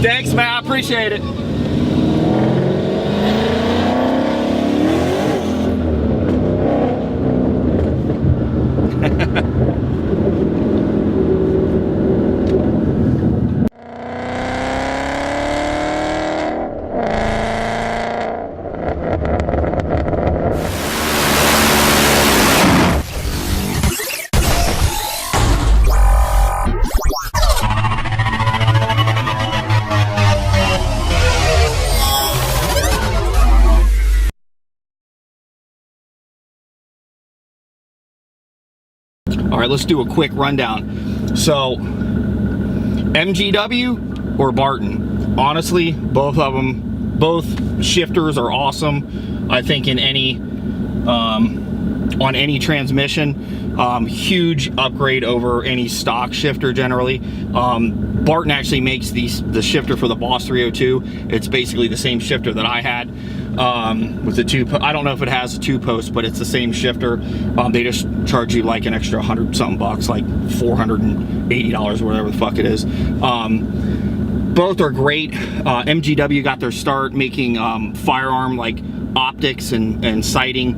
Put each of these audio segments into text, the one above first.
Thanks, man. I appreciate it. All right, let's do a quick rundown. So, MGW or Barton? Honestly, both of them, both shifters are awesome. I think in any, on any transmission, huge upgrade over any stock shifter generally. Barton actually makes the shifter for the Boss 302. It's basically the same shifter that I had. With the I don't know if it has a two-post, but it's the same shifter. They just charge you like an extra 100 something bucks, like $480 or whatever the fuck it is. Both are great. MGW got their start making firearm like optics and sighting,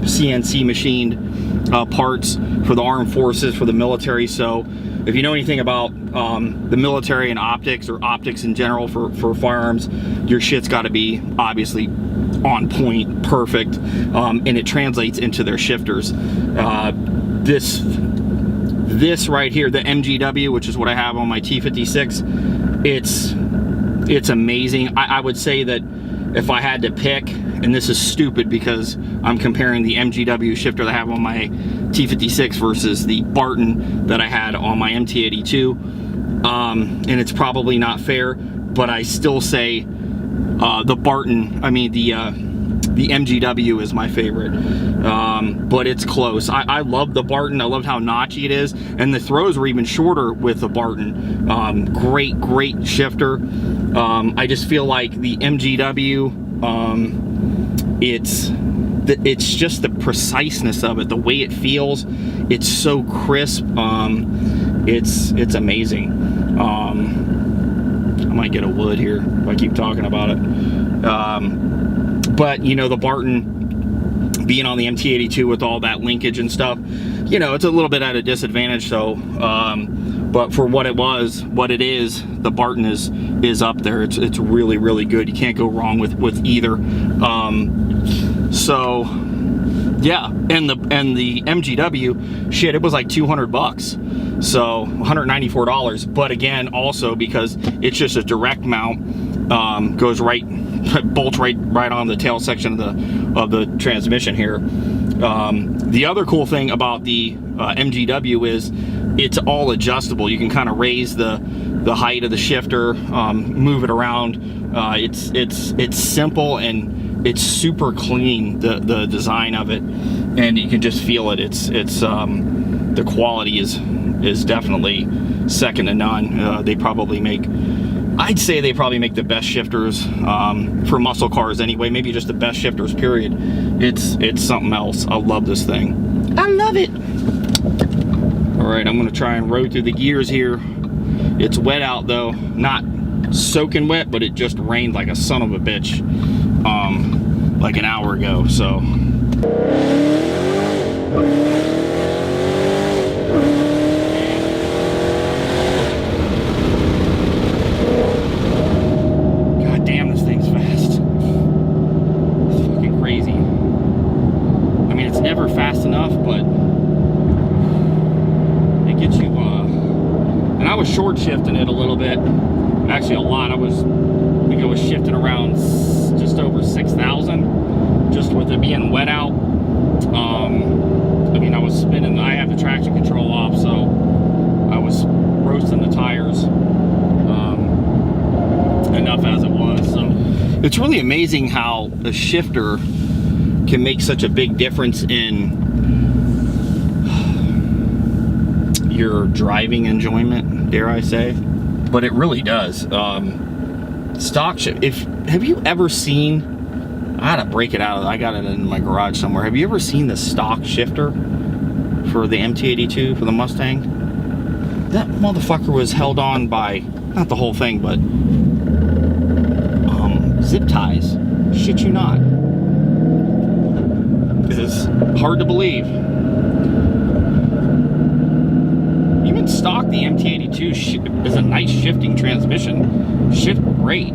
CNC machined parts for the armed forces, for the military. So if you know anything about the military and optics, or optics in general for firearms, your shit's got to be obviously on point, perfect, and it translates into their shifters. This right here, the MGW, which is what I have on my T56, it's amazing. I would say that if I had to pick, and this is stupid because I'm comparing the MGW shifter that I have on my T56 versus the Barton that I had on my MT82, and it's probably not fair, but I still say the Barton, I mean the MGW is my favorite, but it's close. I love the Barton. I loved how notchy it is, and the throws were even shorter with the Barton. Great shifter. I just feel like the MGW, it's just the preciseness of it, the way it feels. It's so crisp. It's amazing. I might get a wood here if I keep talking about it. But you know, the Barton being on the MT82 with all that linkage and stuff, you know, it's a little bit at a disadvantage. So, but for what it is, the Barton is up there. It's really good. You can't go wrong with either. So yeah, and the MGW, shit, it was like 200 bucks. So $194. But again, also because it's just a direct mount, goes right, bolts right on the tail section of the transmission here. The other cool thing about the MGW is it's all adjustable. You can kind of raise the height of the shifter, move it around. It's simple and it's super clean, the design of it, and you can just feel it. It's the quality is definitely second to none. They probably make, I'd say they probably make the best shifters for muscle cars anyway, maybe just the best shifters period. It's something else. I love this thing. I love it. All right, I'm gonna try and road through the gears here. It's wet out though, not soaking wet, but it just rained like a son of a bitch like an hour ago, so. God damn, this thing's fast. It's fucking crazy. I mean, it's never fast enough, but it gets you, and I was short shifting it a little bit, actually a lot. I think I was shifting around just over 6,000, just with it being wet out. I mean, I was spinning, I have the traction control off, so I was roasting the tires enough as it was. So it's really amazing how a shifter can make such a big difference in your driving enjoyment, dare I say. But it really does. Stock shift, have you ever seen, I had to break it out, I got it in my garage somewhere. Have you ever seen the stock shifter for the MT82, for the Mustang? That motherfucker was held on by, not the whole thing, but zip ties. Shit you not. It's hard to believe. Even stock, the MT82 is a nice shifting transmission. Shift great.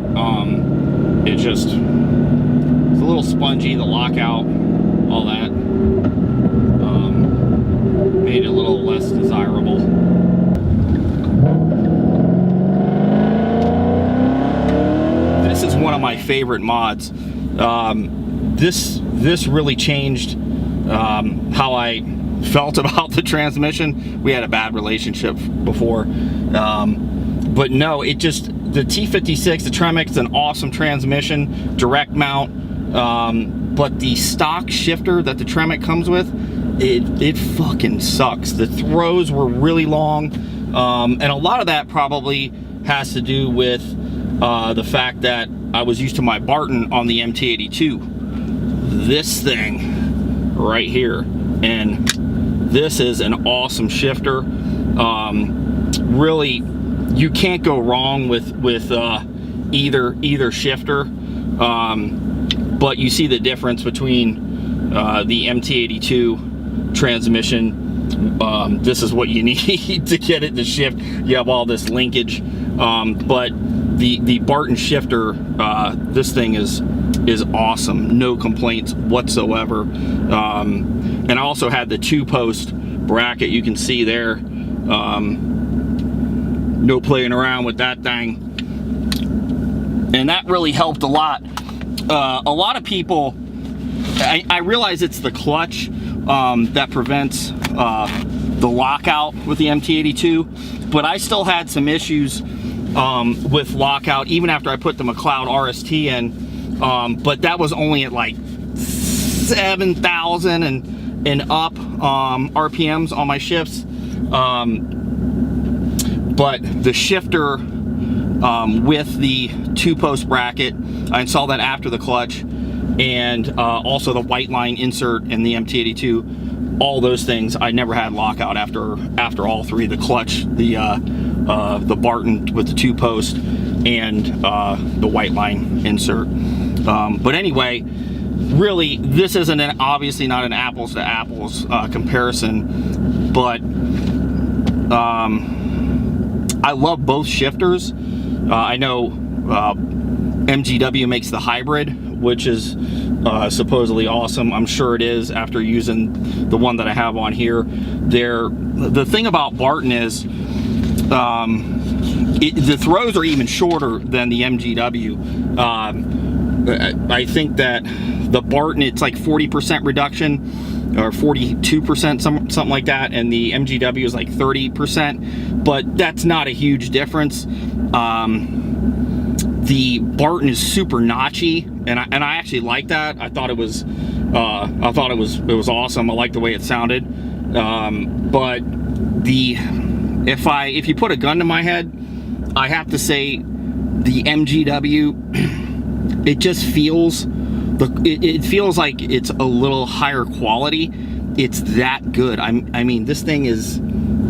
It just, it's a little spongy, the lockout, all that. Made it a little less desirable. This is one of my favorite mods. This really changed how I felt about the transmission. We had a bad relationship before, but no, it just, the T56, the Tremec's an awesome transmission, direct mount, but the stock shifter that the Tremec comes with, it fucking sucks. The throws were really long, and a lot of that probably has to do with the fact that I was used to my Barton on the MT82. This thing right here, and this is an awesome shifter. Really, you can't go wrong with either shifter, but you see the difference between the MT82 transmission. This is what you need to get it to shift. You have all this linkage, but the Barton shifter, this thing is awesome. No complaints whatsoever. And I also had the two-post bracket. You can see there. No playing around with that thing, and that really helped a lot. A lot of people, I realize it's the clutch that prevents the lockout with the MT82, but I still had some issues with lockout even after I put the McLeod RST in, but that was only at like 7,000 and up RPMs on my shifts. But the shifter with the two-post bracket, I installed that after the clutch, and also the white line insert in the MT82. All those things, I never had lockout after all three: the clutch, the Barton with the two-post, and the white line insert. But anyway, really, this isn't obviously not an apples to apples comparison, but I love both shifters. I know MGW makes the hybrid, which is supposedly awesome. I'm sure it is after using the one that I have on here. The thing about Barton is the throws are even shorter than the MGW. I think that the Barton, it's like 40% reduction, or 42%, something like that, and the MGW is like 30%, but that's not a huge difference. The Barton is super notchy, and I actually like that. I thought it was awesome. I like the way it sounded. But if you put a gun to my head, I have to say the MGW, it just feels, it feels like it's a little higher quality. It's that good. I mean, this thing is,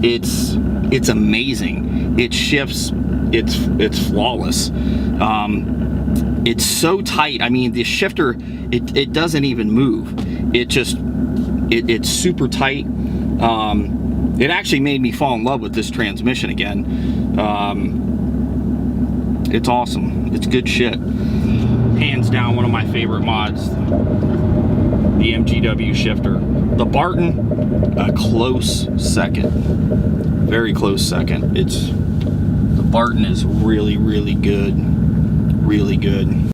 it's amazing. It shifts. It's flawless. It's so tight. I mean, the shifter, it doesn't even move. It's super tight. It actually made me fall in love with this transmission again. It's awesome. It's good shit. Hands down, one of my favorite mods, the MGW Shifter. The Barton, a close second. Very close second. The Barton is really, really good. Really good.